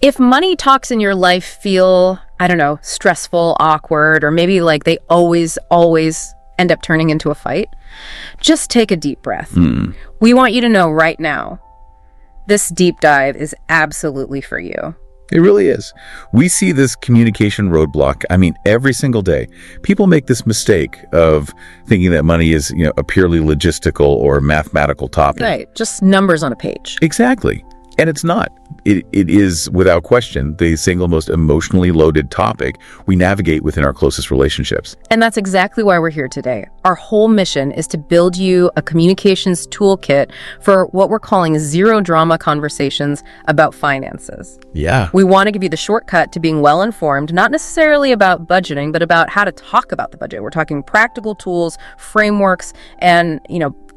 If money talks in your life feel, I don't know, stressful, awkward, or maybe like they always end up turning into a fight, just take a deep breath. We want you to know right now, this deep dive is absolutely for you. It really is. We see this communication roadblock, every single day. People make this mistake of thinking that money is, a purely logistical or mathematical topic. Right, just numbers on a page. Exactly. And it's not. It is, without question, the single most emotionally loaded topic we navigate within our closest relationships. And that's exactly why we're here today. Our whole mission is to build you a communications toolkit for what we're calling zero-drama conversations about finances. Yeah. We want to give you the shortcut to being well-informed, not necessarily about budgeting, but about how to talk about the budget. We're talking practical tools, frameworks, and,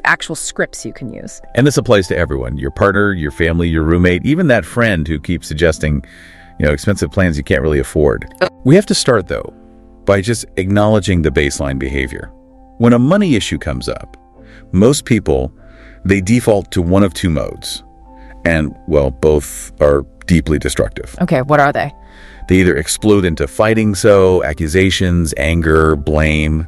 actual scripts you can use. And this applies to everyone, your partner, your family, your roommate, even that friend who keeps suggesting, expensive plans you can't really afford. We have to start, though, by just acknowledging the baseline behavior. When a money issue comes up, most people, they default to one of two modes. And, well, both are deeply destructive. Okay, what are they? They either explode into fighting, accusations, anger, blame,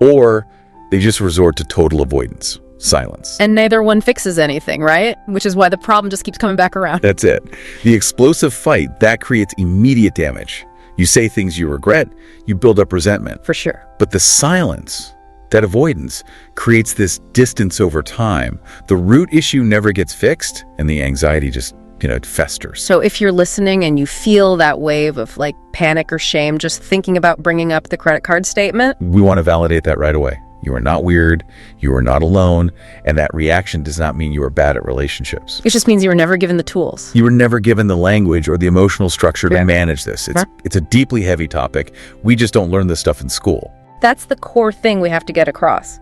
or they just resort to total avoidance. Silence. And neither one fixes anything, right? Which is why the problem just keeps coming back around. That's it. The explosive fight, that creates immediate damage. You say things you regret, you build up resentment. For sure. But the silence, that avoidance, creates this distance over time. The root issue never gets fixed, and the anxiety just, it festers. So if you're listening and you feel that wave of panic or shame just thinking about bringing up the credit card statement, we want to validate that right away. You are not weird, you are not alone, and that reaction does not mean you are bad at relationships. It just means you were never given the tools. You were never given the language or the emotional structure to manage this. It's a deeply heavy topic. We just don't learn this stuff in school. That's the core thing we have to get across.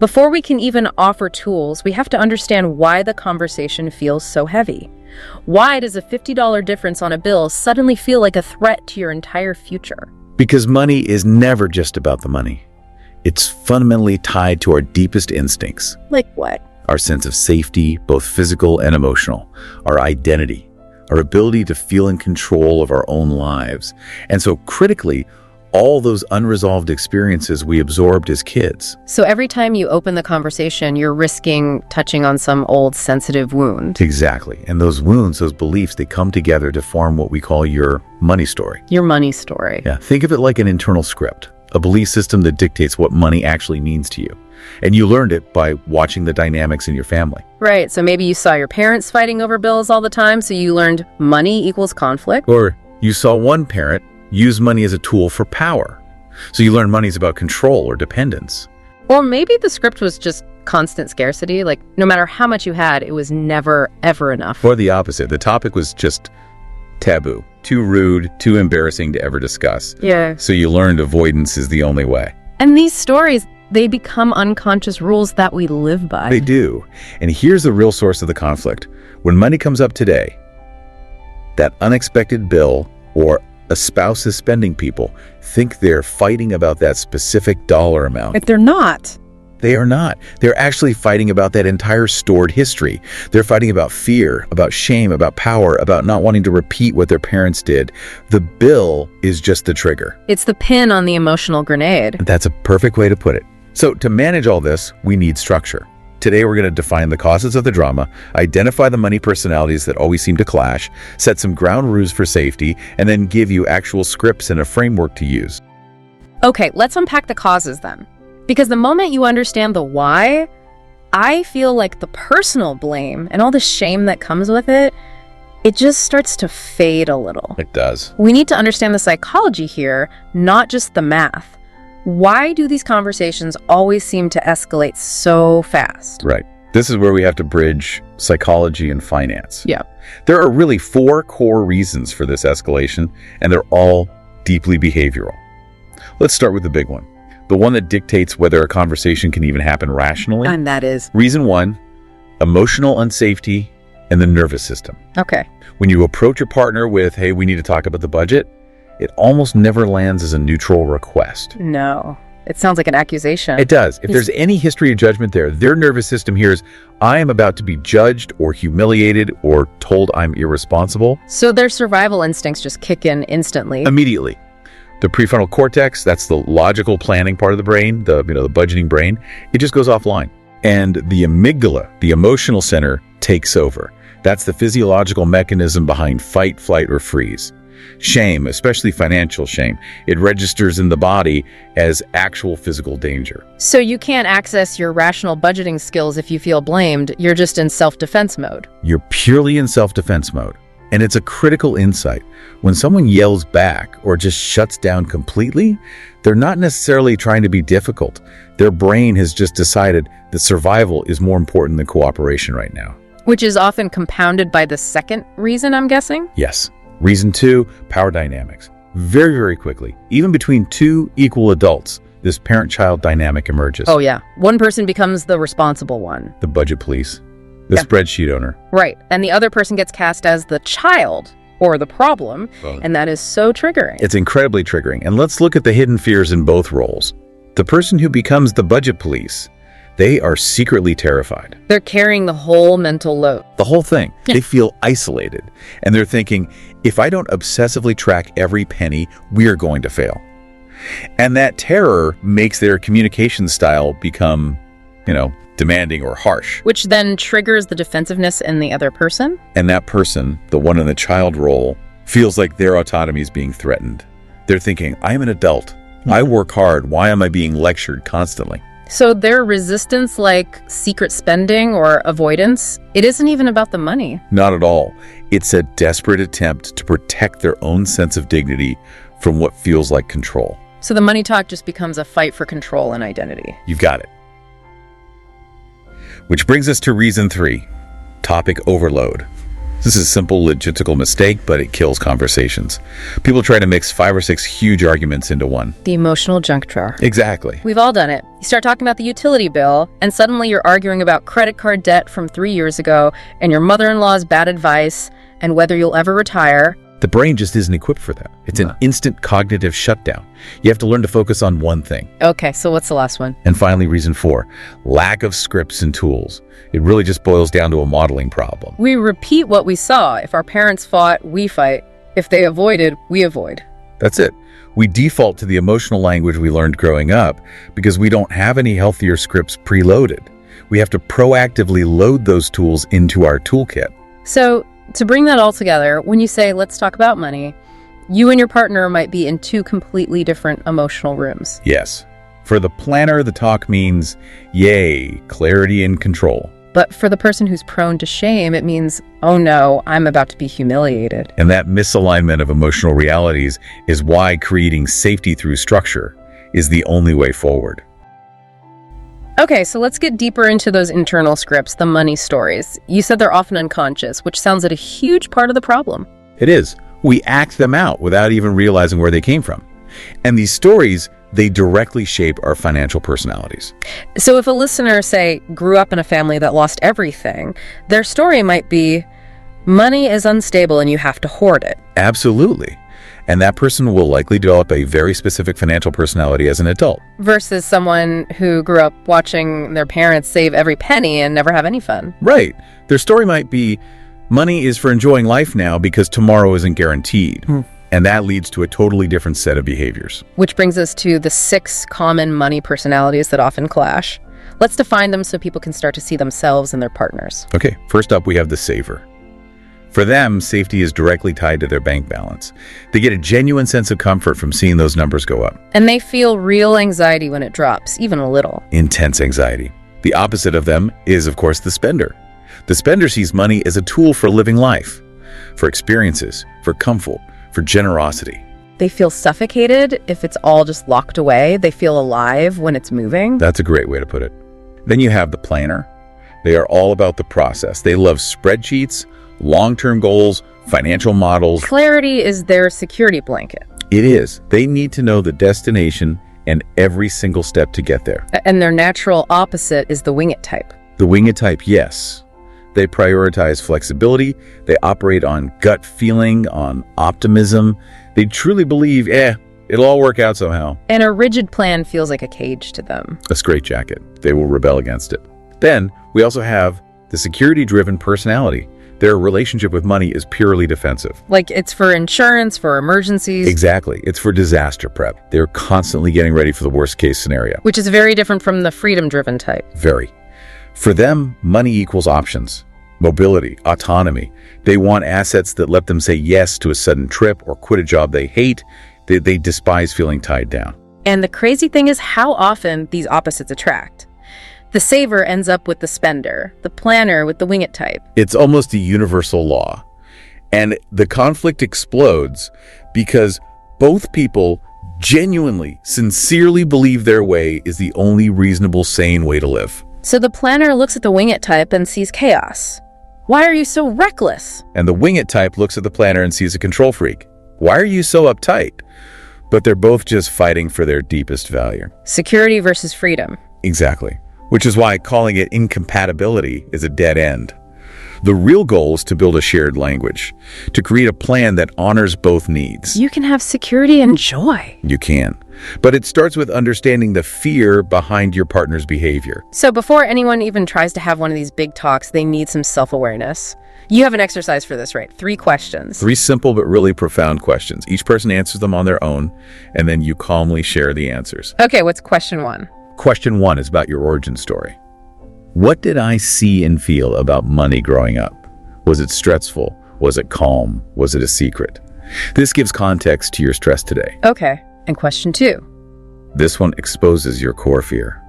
Before we can even offer tools, we have to understand why the conversation feels so heavy. Why does a $50 difference on a bill suddenly feel like a threat to your entire future? Because money is never just about the money. It's fundamentally tied to our deepest instincts. Like what? Our sense of safety, both physical and emotional, our identity, our ability to feel in control of our own lives. And so critically, all those unresolved experiences we absorbed as kids. So every time you open the conversation, you're risking touching on some old sensitive wound. Exactly. And those wounds, those beliefs, they come together to form what we call your money story. Your money story. Yeah. Think of it like an internal script. A belief system that dictates what money actually means to you. And you learned it by watching the dynamics in your family. Right, so maybe you saw your parents fighting over bills all the time, so you learned money equals conflict. Or you saw one parent use money as a tool for power. So you learned money is about control or dependence. Or maybe the script was just constant scarcity, no matter how much you had, it was never, ever enough. Or the opposite, the topic was just taboo. Too rude, too embarrassing to ever discuss. Yeah. So you learned avoidance is the only way. And these stories, they become unconscious rules that we live by. They do. And here's the real source of the conflict. When money comes up today, that unexpected bill or a spouse is spending, people think they're fighting about that specific dollar amount. But they're not. They are not. They're actually fighting about that entire stored history. They're fighting about fear, about shame, about power, about not wanting to repeat what their parents did. The bill is just the trigger. It's the pin on the emotional grenade. That's a perfect way to put it. So to manage all this, we need structure. Today, we're going to define the causes of the drama, identify the money personalities that always seem to clash, set some ground rules for safety, and then give you actual scripts and a framework to use. Okay, let's unpack the causes then. Because the moment you understand the why, I feel like the personal blame and all the shame that comes with it, it just starts to fade a little. It does. We need to understand the psychology here, not just the math. Why do these conversations always seem to escalate so fast? Right. This is where we have to bridge psychology and finance. Yeah. There are really 4 core reasons for this escalation, and they're all deeply behavioral. Let's start with the big one. The one that dictates whether a conversation can even happen rationally. And that is? Reason 1, emotional unsafety and the nervous system. Okay. When you approach your partner with, hey, we need to talk about the budget, it almost never lands as a neutral request. No. It sounds like an accusation. It does. If there's any history of judgment there, their nervous system hears, I am about to be judged or humiliated or told I'm irresponsible. So their survival instincts just kick in instantly. Immediately. The prefrontal cortex, that's the logical planning part of the brain, the budgeting brain, it just goes offline. And the amygdala, the emotional center, takes over. That's the physiological mechanism behind fight, flight, or freeze. Shame, especially financial shame, it registers in the body as actual physical danger. So you can't access your rational budgeting skills if you feel blamed. You're just in self-defense mode. You're purely in self-defense mode. And it's a critical insight. When someone yells back or just shuts down completely, they're not necessarily trying to be difficult. Their brain has just decided that survival is more important than cooperation right now. Which is often compounded by the second reason, I'm guessing? Yes. Reason 2, power dynamics. Very, very quickly, even between two equal adults, this parent-child dynamic emerges. Oh, yeah. One person becomes the responsible one. The budget police, the spreadsheet owner. Right. And the other person gets cast as the child or the problem, and that is so triggering. It's incredibly triggering. And let's look at the hidden fears in both roles. The person who becomes the budget police, they are secretly terrified. They're carrying the whole mental load. The whole thing. They feel isolated. And they're thinking, if I don't obsessively track every penny, we're going to fail. And that terror makes their communication style become, demanding or harsh. Which then triggers the defensiveness in the other person. And that person, the one in the child role, feels like their autonomy is being threatened. They're thinking, I'm an adult. I work hard. Why am I being lectured constantly? So their resistance, like secret spending or avoidance, it isn't even about the money. Not at all. It's a desperate attempt to protect their own sense of dignity from what feels like control. So the money talk just becomes a fight for control and identity. You've got it. Which brings us to reason 3, topic overload. This is a simple logistical mistake, but it kills conversations. People try to mix 5 or 6 huge arguments into one. The emotional junk drawer. Exactly. We've all done it. You start talking about the utility bill, and suddenly you're arguing about credit card debt from 3 years ago, and your mother-in-law's bad advice, and whether you'll ever retire. The brain just isn't equipped for that. It's an instant cognitive shutdown. You have to learn to focus on one thing. Okay, so what's the last one? And finally, reason 4, lack of scripts and tools. It really just boils down to a modeling problem. We repeat what we saw. If our parents fought, we fight. If they avoided, we avoid. That's it. We default to the emotional language we learned growing up because we don't have any healthier scripts preloaded. We have to proactively load those tools into our toolkit. So, to bring that all together, when you say, let's talk about money, you and your partner might be in 2 completely different emotional rooms. Yes. For the planner, the talk means, yay, clarity and control. But for the person who's prone to shame, it means, oh no, I'm about to be humiliated. And that misalignment of emotional realities is why creating safety through structure is the only way forward. Okay, so let's get deeper into those internal scripts, the money stories. You said they're often unconscious, which sounds like a huge part of the problem. It is. We act them out without even realizing where they came from. And these stories, they directly shape our financial personalities. So if a listener, say, grew up in a family that lost everything, their story might be, money is unstable and you have to hoard it. Absolutely. And that person will likely develop a very specific financial personality as an adult. Versus someone who grew up watching their parents save every penny and never have any fun. Right. Their story might be, money is for enjoying life now because tomorrow isn't guaranteed. And that leads to a totally different set of behaviors. Which brings us to the 6 common money personalities that often clash. Let's define them so people can start to see themselves and their partners. Okay, first up we have the saver. For them, safety is directly tied to their bank balance. They get a genuine sense of comfort from seeing those numbers go up. And they feel real anxiety when it drops, even a little. Intense anxiety. The opposite of them is, of course, the spender. The spender sees money as a tool for living life, for experiences, for comfort, for generosity. They feel suffocated if it's all just locked away. They feel alive when it's moving. That's a great way to put it. Then you have the planner. They are all about the process. They love spreadsheets, long-term goals, financial models. Clarity is their security blanket. It is. They need to know the destination and every single step to get there. And their natural opposite is the wing it type. The wing it type, yes. They prioritize flexibility. They operate on gut feeling, on optimism. They truly believe, It'll all work out somehow. And a rigid plan feels like a cage to them. A straitjacket. They will rebel against it. Then we also have the security-driven personality. Their relationship with money is purely defensive. Like it's for insurance, for emergencies. Exactly. It's for disaster prep. They're constantly getting ready for the worst-case scenario. Which is very different from the freedom-driven type. Very. For them, money equals options, mobility, autonomy. They want assets that let them say yes to a sudden trip or quit a job they hate. They despise feeling tied down. And the crazy thing is how often these opposites attract. The saver ends up with the spender, the planner with the wing it type. It's almost a universal law. And the conflict explodes because both people genuinely, sincerely believe their way is the only reasonable, sane way to live. So the planner looks at the wing it type and sees chaos. Why are you so reckless? And the wing it type looks at the planner and sees a control freak. Why are you so uptight? But they're both just fighting for their deepest value. Security versus freedom. Exactly. Which is why calling it incompatibility is a dead end. The real goal is to build a shared language, to create a plan that honors both needs. You can have security and joy. You can. But it starts with understanding the fear behind your partner's behavior. So before anyone even tries to have one of these big talks, they need some self-awareness. You have an exercise for this, right? 3 questions. 3 simple but really profound questions. Each person answers them on their own, and then you calmly share the answers. Okay, what's question 1? Question 1 is about your origin story. What did I see and feel about money growing up? Was it stressful? Was it calm? Was it a secret? This gives context to your stress today. Okay, and question 2. This one exposes your core fear.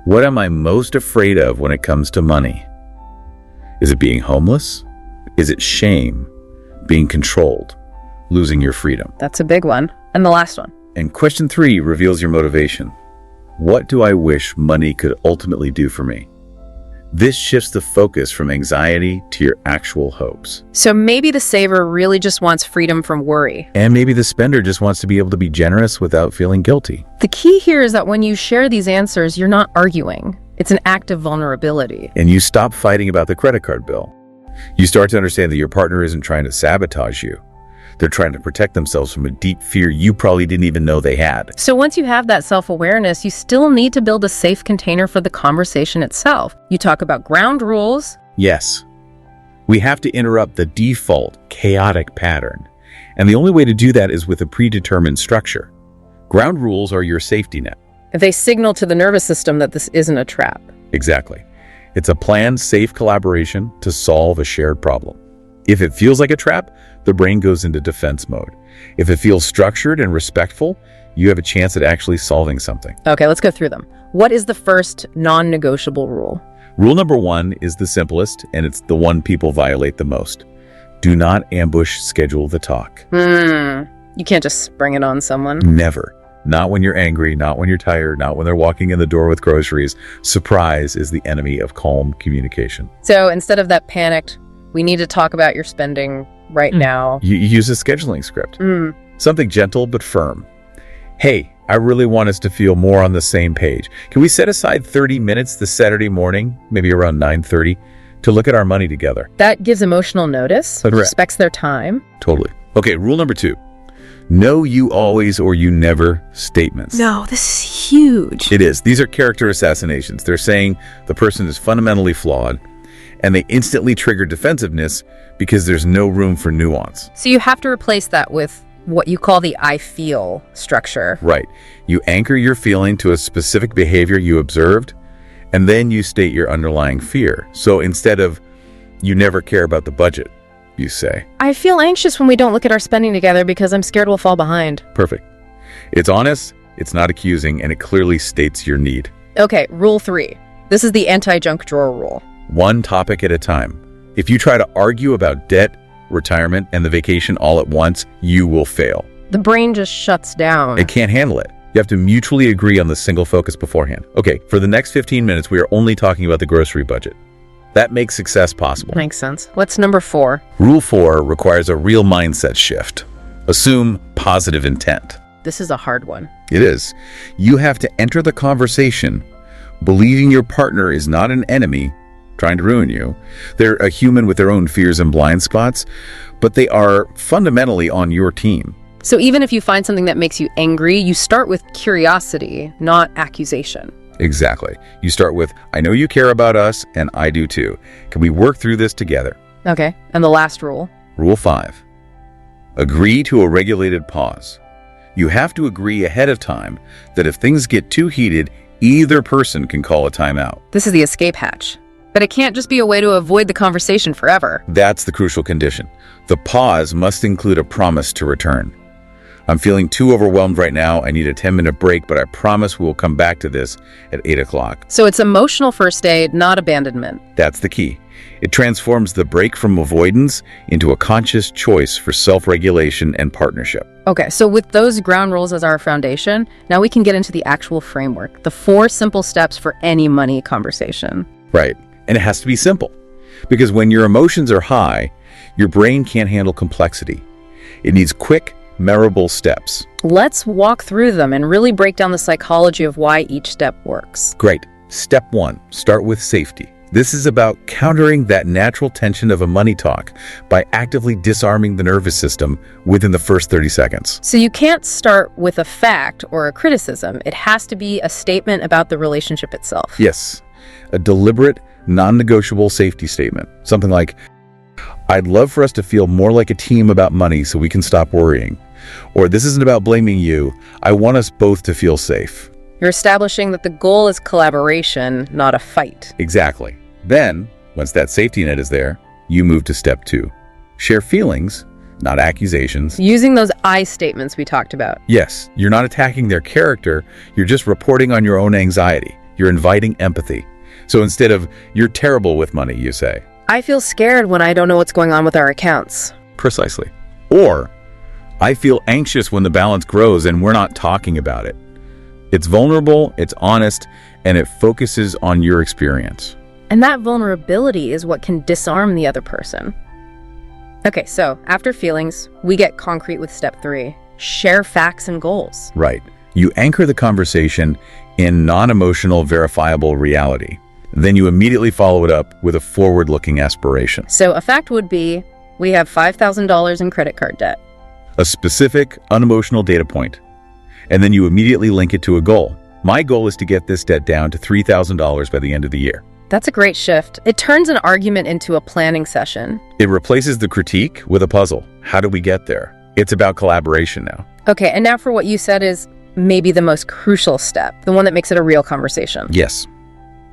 What am I most afraid of when it comes to money? Is it being homeless? Is it shame? Being controlled? Losing your freedom? That's a big one. And the last one. And question 3 reveals your motivation. What do I wish money could ultimately do for me? This shifts the focus from anxiety to your actual hopes. So maybe the saver really just wants freedom from worry. And maybe the spender just wants to be able to be generous without feeling guilty. The key here is that when you share these answers, you're not arguing. It's an act of vulnerability. And you stop fighting about the credit card bill. You start to understand that your partner isn't trying to sabotage you. They're trying to protect themselves from a deep fear you probably didn't even know they had. So once you have that self-awareness, you still need to build a safe container for the conversation itself. You talk about ground rules. Yes. We have to interrupt the default chaotic pattern. And the only way to do that is with a predetermined structure. Ground rules are your safety net. They signal to the nervous system that this isn't a trap. Exactly. It's a planned, safe collaboration to solve a shared problem. If it feels like a trap, the brain goes into defense mode. If it feels structured and respectful, you have a chance at actually solving something. Okay, let's go through them. What is the first non-negotiable rule? Rule number 1 is the simplest, and it's the one people violate the most. Do not ambush schedule the talk. You can't just spring it on someone. Never. Not when you're angry, not when you're tired, not when they're walking in the door with groceries. Surprise is the enemy of calm communication. So instead of that panicked, we need to talk about your spending right now. You use a scheduling script. Something gentle but firm. Hey, I really want us to feel more on the same page. Can we set aside 30 minutes this Saturday morning, maybe around 9:30, to look at our money together? That gives emotional notice, respects their time. Totally. Okay, rule number 2. No you always or you never statements. No, this is huge. It is. These are character assassinations. They're saying the person is fundamentally flawed, and they instantly trigger defensiveness because there's no room for nuance. So you have to replace that with what you call the I feel structure. Right. You anchor your feeling to a specific behavior you observed, and then you state your underlying fear. So instead of, you never care about the budget, you say, I feel anxious when we don't look at our spending together because I'm scared we'll fall behind. Perfect. It's honest, it's not accusing, and it clearly states your need. Okay, rule 3. This is the anti-junk drawer rule. One topic at a time. If you try to argue about debt, retirement, and the vacation all at once, you will fail. The brain just shuts down. It can't handle it. You have to mutually agree on the single focus beforehand. Okay, for the next 15 minutes, we are only talking about the grocery budget. That makes success possible. Makes sense. What's number 4? Rule 4 requires a real mindset shift. Assume positive intent. This is a hard one. It is. You have to enter the conversation believing your partner is not an enemy trying to ruin you. They're a human with their own fears and blind spots, but they are fundamentally on your team. So even if you find something that makes you angry, you start with curiosity, not accusation. Exactly. You start with, I know you care about us, and I do too. Can we work through this together? Okay, and the last rule? Rule 5. Agree to a regulated pause. You have to agree ahead of time that if things get too heated, either person can call a timeout. This is the escape hatch. But it can't just be a way to avoid the conversation forever. That's the crucial condition. The pause must include a promise to return. I'm feeling too overwhelmed right now. I need a 10-minute break, but I promise we will come back to this at 8 o'clock. So it's emotional first aid, not abandonment. That's the key. It transforms the break from avoidance into a conscious choice for self-regulation and partnership. Okay, so with those ground rules as our foundation, now we can get into the actual framework, the 4 simple steps for any money conversation. Right. And it has to be simple. Because when your emotions are high, your brain can't handle complexity. It needs quick, memorable steps. Let's walk through them and really break down the psychology of why each step works. Great. Step 1, start with safety. This is about countering that natural tension of a money talk by actively disarming the nervous system within the first 30 seconds. So you can't start with a fact or a criticism. It has to be a statement about the relationship itself. Yes, a deliberate, non-negotiable safety statement. Something like, I'd love for us to feel more like a team about money so we can stop worrying. Or this isn't about blaming you. I want us both to feel safe. You're establishing that the goal is collaboration, not a fight. Exactly. Then, once that safety net is there, you move to step 2. Share feelings, not accusations. Using those I statements we talked about. Yes, you're not attacking their character. You're just reporting on your own anxiety. You're inviting empathy. So instead of, you're terrible with money, you say, I feel scared when I don't know what's going on with our accounts. Precisely. Or, I feel anxious when the balance grows and we're not talking about it. It's vulnerable, it's honest, and it focuses on your experience. And that vulnerability is what can disarm the other person. Okay, so after feelings, we get concrete with step 3. Share facts and goals. Right. You anchor the conversation in non-emotional, verifiable reality. Then you immediately follow it up with a forward-looking aspiration. So a fact would be, we have $5,000 in credit card debt. A specific, unemotional data point. And then you immediately link it to a goal. My goal is to get this debt down to $3,000 by the end of the year. That's a great shift. It turns an argument into a planning session. It replaces the critique with a puzzle. How do we get there? It's about collaboration now. Okay, and now for what you said is maybe the most crucial step, the one that makes it a real conversation. Yes.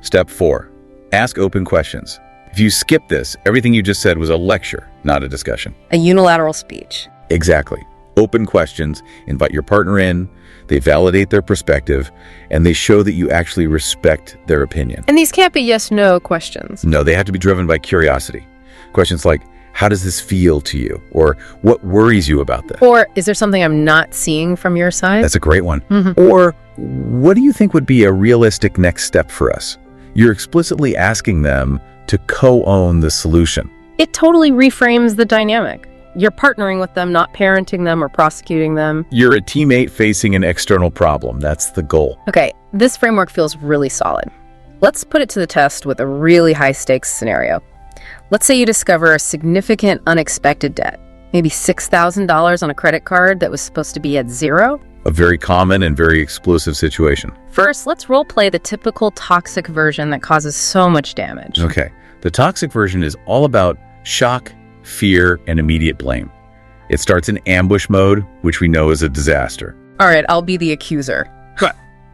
Step 4, ask open questions. If you skip this, everything you just said was a lecture, not a discussion. A unilateral speech. Exactly. Open questions, invite your partner in, they validate their perspective, and they show that you actually respect their opinion. And these can't be yes/no questions. No, they have to be driven by curiosity. Questions like, how does this feel to you? Or what worries you about this? Or is there something I'm not seeing from your side? That's a great one. Or what do you think would be a realistic next step for us? You're explicitly asking them to co-own the solution. It totally reframes the dynamic. You're partnering with them, not parenting them or prosecuting them. You're a teammate facing an external problem. That's the goal. Okay, this framework feels really solid. Let's put it to the test with a really high-stakes scenario. Let's say you discover a significant unexpected debt, maybe $6,000 on a credit card that was supposed to be at 0. A very common and very explosive situation. First, let's role-play the typical toxic version that causes so much damage. Okay, the toxic version is all about shock, fear, and immediate blame. It starts in ambush mode, which we know is a disaster. All right, I'll be the accuser.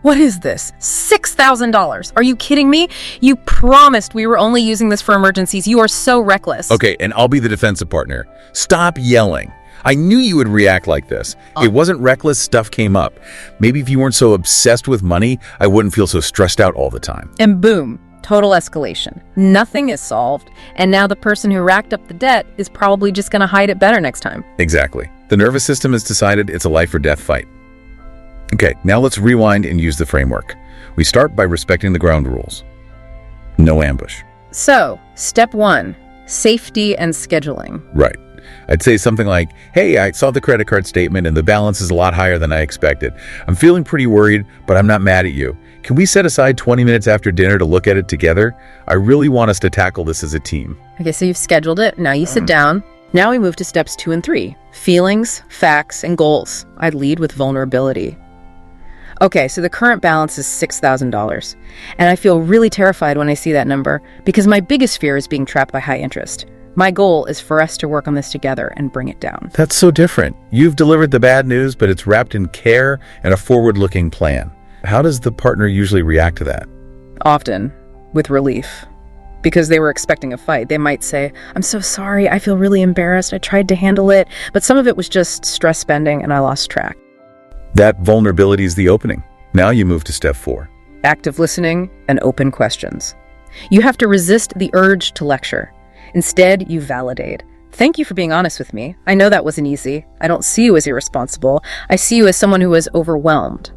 What is this? $6,000. Are you kidding me? You promised we were only using this for emergencies. You are so reckless. Okay, and I'll be the defensive partner. Stop yelling. I knew you would react like this. It wasn't reckless, stuff came up. Maybe if you weren't so obsessed with money, I wouldn't feel so stressed out all the time. And boom, total escalation. Nothing is solved, and now the person who racked up the debt is probably just going to hide it better next time. Exactly. The nervous system has decided it's a life or death fight. Okay, now let's rewind and use the framework. We start by respecting the ground rules. No ambush. So, step 1, safety and scheduling. Right. I'd say something like, hey, I saw the credit card statement and the balance is a lot higher than I expected. I'm feeling pretty worried, but I'm not mad at you. Can we set aside 20 minutes after dinner to look at it together? I really want us to tackle this as a team. Okay, so you've scheduled it. Now you sit down. Now we move to steps 2 and 3, feelings, facts, and goals. I'd lead with vulnerability. Okay, so the current balance is $6,000, and I feel really terrified when I see that number because my biggest fear is being trapped by high interest. My goal is for us to work on this together and bring it down. That's so different. You've delivered the bad news, but it's wrapped in care and a forward-looking plan. How does the partner usually react to that? Often with relief. Because they were expecting a fight. They might say, "I'm so sorry, I feel really embarrassed. I tried to handle it, but some of it was just stress spending and I lost track." That vulnerability is the opening. Now you move to step 4. Active listening and open questions. You have to resist the urge to lecture. Instead, you validate. "Thank you for being honest with me. I know that wasn't easy. I don't see you as irresponsible. I see you as someone who is overwhelmed.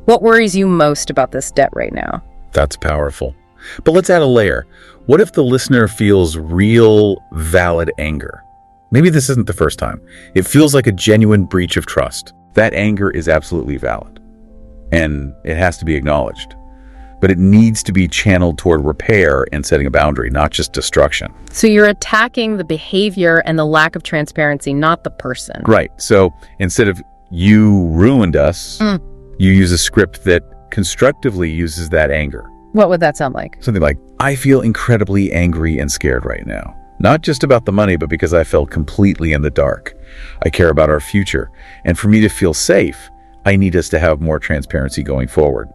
What worries you most about this debt right now?" That's powerful. But let's add a layer. What if the listener feels real, valid anger? Maybe this isn't the first time. It feels like a genuine breach of trust. That anger is absolutely valid, and it has to be acknowledged. But it needs to be channeled toward repair and setting a boundary, not just destruction. So you're attacking the behavior and the lack of transparency, not the person. Right. So instead of "you ruined us," you use a script that constructively uses that anger. What would that sound like? Something like, "I feel incredibly angry and scared right now. Not just about the money, but because I felt completely in the dark. I care about our future. And for me to feel safe, I need us to have more transparency going forward.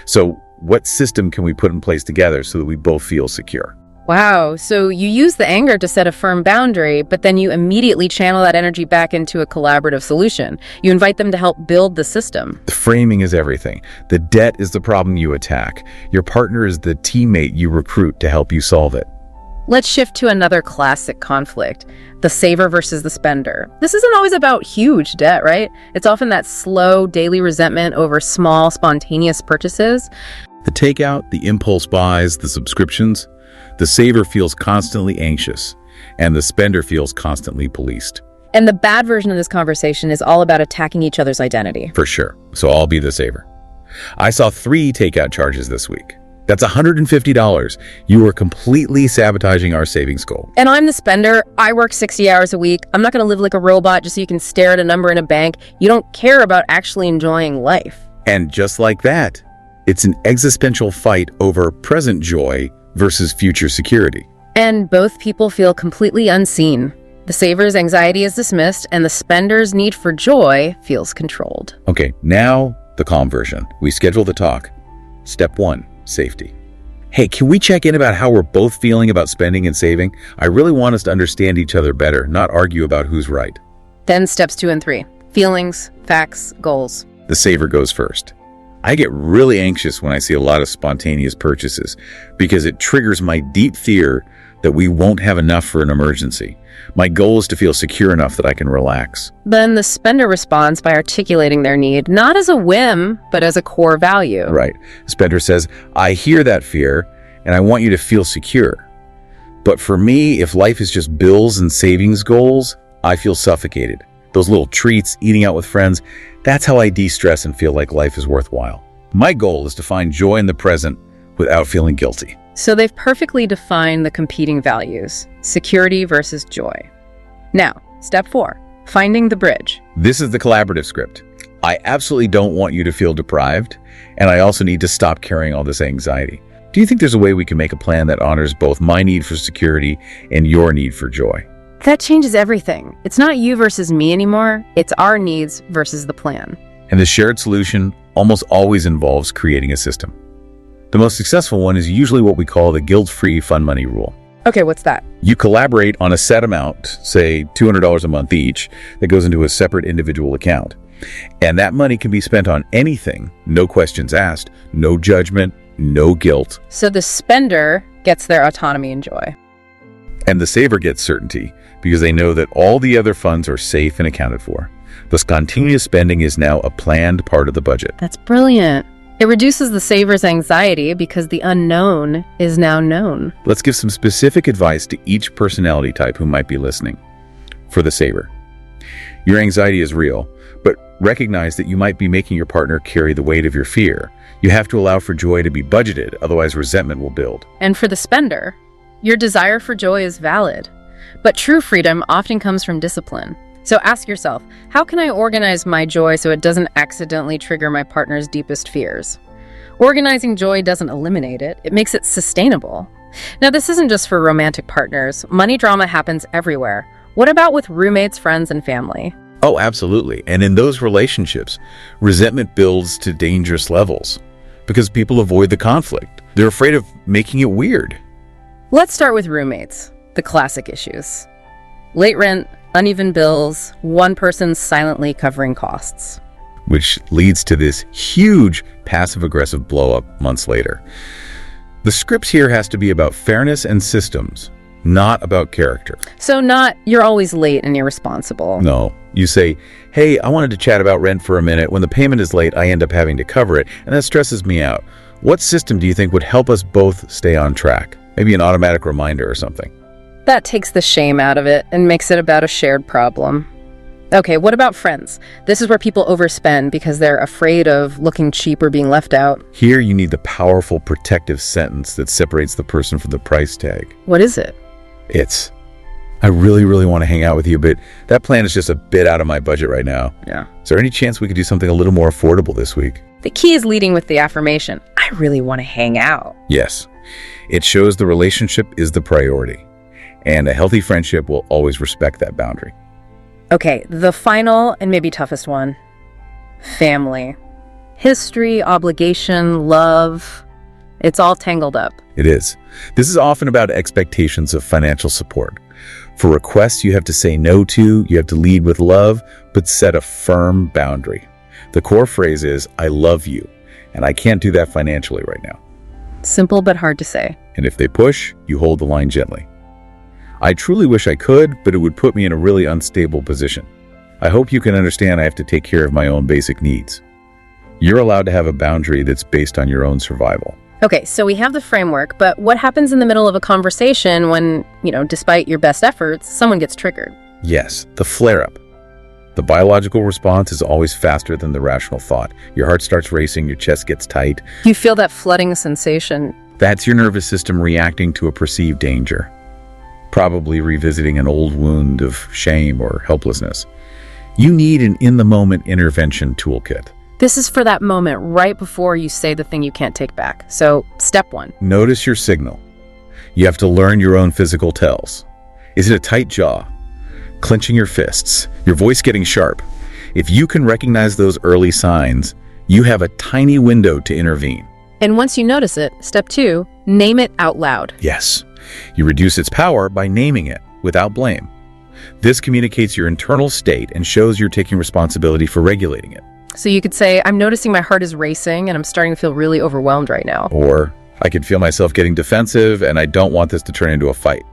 So what system can we put in place together so that we both feel secure?" Wow, so you use the anger to set a firm boundary, but then you immediately channel that energy back into a collaborative solution. You invite them to help build the system. The framing is everything. The debt is the problem you attack. Your partner is the teammate you recruit to help you solve it. Let's shift to another classic conflict, the saver versus the spender. This isn't always about huge debt, right? It's often that slow daily resentment over small, spontaneous purchases. The takeout, the impulse buys, the subscriptions. The saver feels constantly anxious, and the spender feels constantly policed. And the bad version of this conversation is all about attacking each other's identity. For sure. So I'll be the saver. "I saw 3 takeout charges this week. That's $150. You are completely sabotaging our savings goal." And I'm the spender. I work 60 hours a week. I'm not going to live like a robot just so you can stare at a number in a bank. You don't care about actually enjoying life. And just like that, it's an existential fight over present joy versus future security. And both people feel completely unseen. The saver's anxiety is dismissed, and the spender's need for joy feels controlled. Okay, now the calm version. We schedule the talk. Step 1, safety. "Hey, can we check in about how we're both feeling about spending and saving? I really want us to understand each other better, not argue about who's right." Then steps 2 and 3, feelings, facts, goals. The saver goes first. "I get really anxious when I see a lot of spontaneous purchases because it triggers my deep fear that we won't have enough for an emergency. My goal is to feel secure enough that I can relax." Then the spender responds by articulating their need, not as a whim, but as a core value. Right. Spender says, "I hear that fear, and I want you to feel secure. But for me, if life is just bills and savings goals, I feel suffocated. Those little treats, eating out with friends, that's how I de-stress and feel like life is worthwhile. My goal is to find joy in the present without feeling guilty." So they've perfectly defined the competing values, security versus joy. Now, step 4, finding the bridge. This is the collaborative script. "I absolutely don't want you to feel deprived, and I also need to stop carrying all this anxiety. Do you think there's a way we can make a plan that honors both my need for security and your need for joy?" That changes everything. It's not you versus me anymore. It's our needs versus the plan. And the shared solution almost always involves creating a system. The most successful one is usually what we call the guilt-free fun money rule. Okay, what's that? You collaborate on a set amount, say $200 a month each, that goes into a separate individual account. And that money can be spent on anything, no questions asked, no judgment, no guilt. So the spender gets their autonomy and joy. And the saver gets certainty because they know that all the other funds are safe and accounted for. The spontaneous spending is now a planned part of the budget. That's brilliant. It reduces the saver's anxiety because the unknown is now known. Let's give some specific advice to each personality type who might be listening. For the saver, your anxiety is real, but recognize that you might be making your partner carry the weight of your fear. You have to allow for joy to be budgeted, otherwise resentment will build. And for the spender, your desire for joy is valid, But true freedom often comes from discipline. So ask yourself, how can I organize my joy so it doesn't accidentally trigger my partner's deepest fears? Organizing joy doesn't eliminate it, it makes it sustainable. Now, this isn't just for romantic partners. Money drama happens everywhere. What about with roommates, friends, and family? Oh, absolutely. And in those relationships, resentment builds to dangerous levels because people avoid the conflict. They're afraid of making it weird. Let's start with roommates, the classic issues. Late rent, uneven bills, one person silently covering costs. Which leads to this huge passive-aggressive blow-up months later. The script here has to be about fairness and systems, not about character. So not, you're always late and irresponsible. No. You say, hey, I wanted to chat about rent for a minute. When the payment is late, I end up having to cover it, and that stresses me out. What system do you think would help us both stay on track? Maybe an automatic reminder or something. That takes the shame out of it and makes it about a shared problem. Okay, what about friends? This is where people overspend because they're afraid of looking cheap or being left out. Here you need the powerful protective sentence that separates the person from the price tag. What is it? It's, I really, really want to hang out with you, but that plan is just a bit out of my budget right now. Yeah. Is there any chance we could do something a little more affordable this week? The key is leading with the affirmation, I really want to hang out. Yes. It shows the relationship is the priority, and a healthy friendship will always respect that boundary. Okay, the final and maybe toughest one. Family. History, obligation, love. It's all tangled up. It is. This is often about expectations of financial support. For requests you have to say no to, you have to lead with love, but set a firm boundary. The core phrase is, I love you, and I can't do that financially right now. Simple but hard to say. And if they push, you hold the line gently. I truly wish I could, but it would put me in a really unstable position. I hope you can understand I have to take care of my own basic needs. You're allowed to have a boundary that's based on your own survival. Okay, so we have the framework, but what happens in the middle of a conversation when, despite your best efforts, someone gets triggered? Yes, the flare-up. The biological response is always faster than the rational thought. Your heart starts racing, your chest gets tight. You feel that flooding sensation. That's your nervous system reacting to a perceived danger. Probably revisiting an old wound of shame or helplessness. You need an in-the-moment intervention toolkit. This is for that moment right before you say the thing you can't take back. So, step 1. Notice your signal. You have to learn your own physical tells. Is it a tight jaw? Clenching your fists? Your voice getting sharp? If you can recognize those early signs, you have a tiny window to intervene. And once you notice it, step 2, name it out loud. Yes. You reduce its power by naming it without blame. This communicates your internal state and shows you're taking responsibility for regulating it. So you could say, I'm noticing my heart is racing and I'm starting to feel really overwhelmed right now. Or, I could feel myself getting defensive and I don't want this to turn into a fight.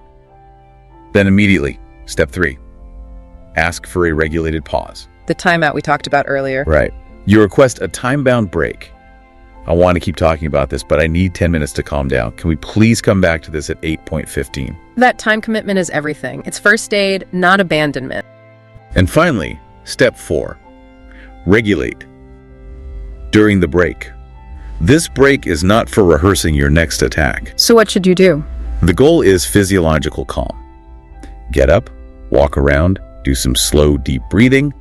Then immediately, step 3, ask for a regulated pause. The timeout we talked about earlier. Right. You request a time-bound break. I want to keep talking about this, but I need 10 minutes to calm down. Can we please come back to this at 8:15? That time commitment is everything. It's first aid, not abandonment. And finally, step 4, regulate. During the break. This break is not for rehearsing your next attack. So what should you do? The goal is physiological calm. Get up, walk around, do some slow, deep breathing.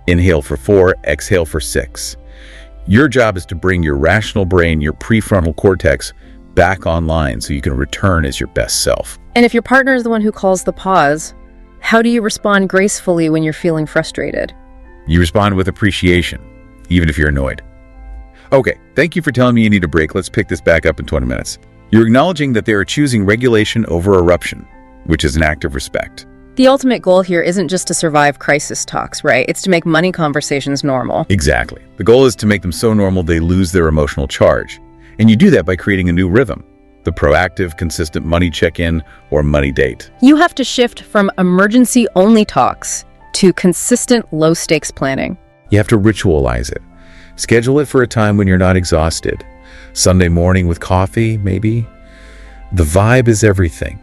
Inhale for 4, exhale for 6. Your job is to bring your rational brain, your prefrontal cortex, back online so you can return as your best self. And if your partner is the one who calls the pause, how do you respond gracefully when you're feeling frustrated? You respond with appreciation, even if you're annoyed. Okay, thank you for telling me you need a break. Let's pick this back up in 20 minutes. You're acknowledging that they are choosing regulation over eruption, which is an act of respect. The ultimate goal here isn't just to survive crisis talks, right? It's to make money conversations normal. Exactly. The goal is to make them so normal they lose their emotional charge. And you do that by creating a new rhythm, the proactive, consistent money check-in or money date. You have to shift from emergency-only talks to consistent low-stakes planning. You have to ritualize it. Schedule it for a time when you're not exhausted. Sunday morning with coffee, maybe. The vibe is everything.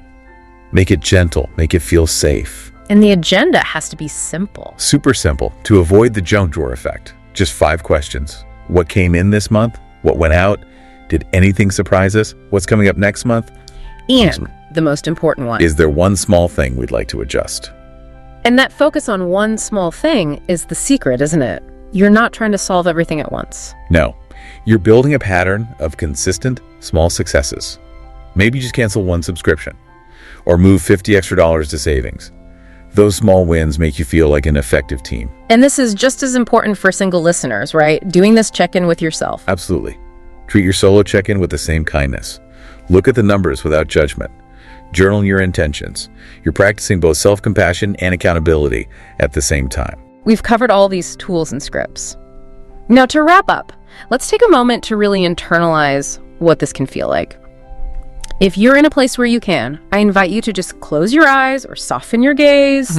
Make it gentle, make it feel safe. And the agenda has to be simple. Super simple, to avoid the junk drawer effect. Just 5 questions. What came in this month? What went out? Did anything surprise us? What's coming up next month? And the most important one. Is there one small thing we'd like to adjust? And that focus on one small thing is the secret, isn't it? You're not trying to solve everything at once. No. You're building a pattern of consistent, small successes. Maybe just cancel one subscription or move $50 extra to savings. Those small wins make you feel like an effective team. And this is just as important for single listeners, right? Doing this check-in with yourself. Absolutely. Treat your solo check-in with the same kindness. Look at the numbers without judgment. Journal your intentions. You're practicing both self-compassion and accountability at the same time. We've covered all these tools and scripts. Now, to wrap up, let's take a moment to really internalize what this can feel like. If you're in a place where you can, I invite you to just close your eyes or soften your gaze.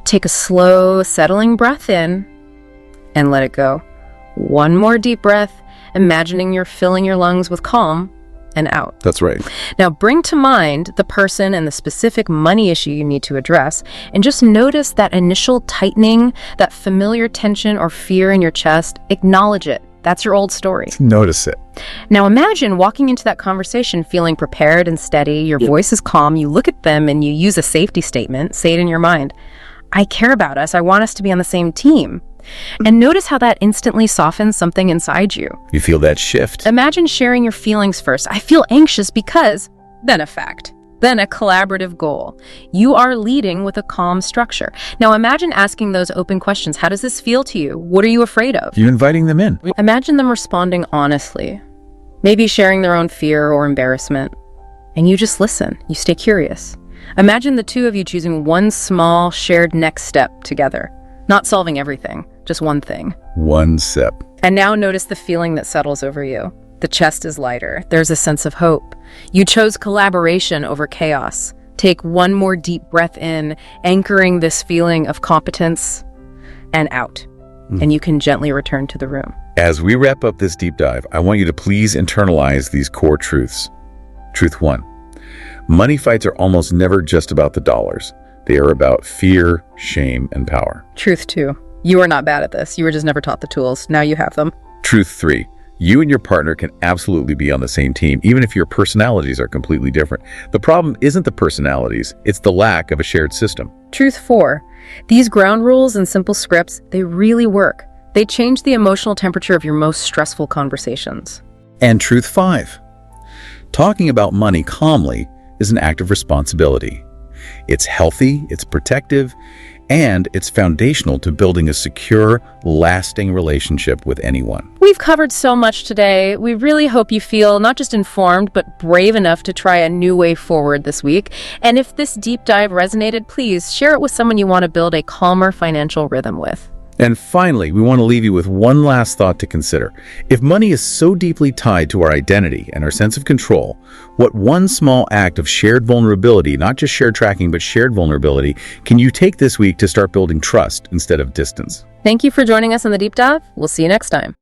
Take a slow, settling breath in and let it go. One more deep breath, imagining you're filling your lungs with calm, and out. That's right. Now bring to mind the person and the specific money issue you need to address, and just notice that initial tightening, that familiar tension or fear in your chest. Acknowledge it. That's your old story. Notice it. Now imagine walking into that conversation feeling prepared and steady. Your voice is calm. You look at them and you use a safety statement. Say it in your mind. I care about us. I want us to be on the same team. And notice how that instantly softens something inside you. You feel that shift. Imagine sharing your feelings first. I feel anxious because, then a fact, then a collaborative goal. You are leading with a calm structure. Now imagine asking those open questions. How does this feel to you? What are you afraid of? You're inviting them in. Imagine them responding honestly, maybe sharing their own fear or embarrassment. And you just listen. You stay curious. Imagine the two of you choosing one small shared next step together. Not solving everything, just one thing. One step. And now notice the feeling that settles over you. The chest is lighter. There's a sense of hope. You chose collaboration over chaos. Take one more deep breath in, anchoring this feeling of competence, and out. And you can gently return to the room. As we wrap up this deep dive, I want you to please internalize these core truths. Truth 1. Money fights are almost never just about the dollars. They are about fear, shame, and power. Truth 2. You are not bad at this. You were just never taught the tools. Now you have them. Truth 3. You and your partner can absolutely be on the same team, even if your personalities are completely different. The problem isn't the personalities, it's the lack of a shared system. Truth 4. These ground rules and simple scripts, they really work. They change the emotional temperature of your most stressful conversations. And truth 5. Talking about money calmly is an act of responsibility. It's healthy, it's protective, and it's foundational to building a secure, lasting relationship with anyone. We've covered so much today. We really hope you feel not just informed, but brave enough to try a new way forward this week. And if this deep dive resonated, please share it with someone you want to build a calmer financial rhythm with. And finally, we want to leave you with one last thought to consider. If money is so deeply tied to our identity and our sense of control, what one small act of shared vulnerability, not just shared tracking, but shared vulnerability, can you take this week to start building trust instead of distance? Thank you for joining us on the Deep Dive. We'll see you next time.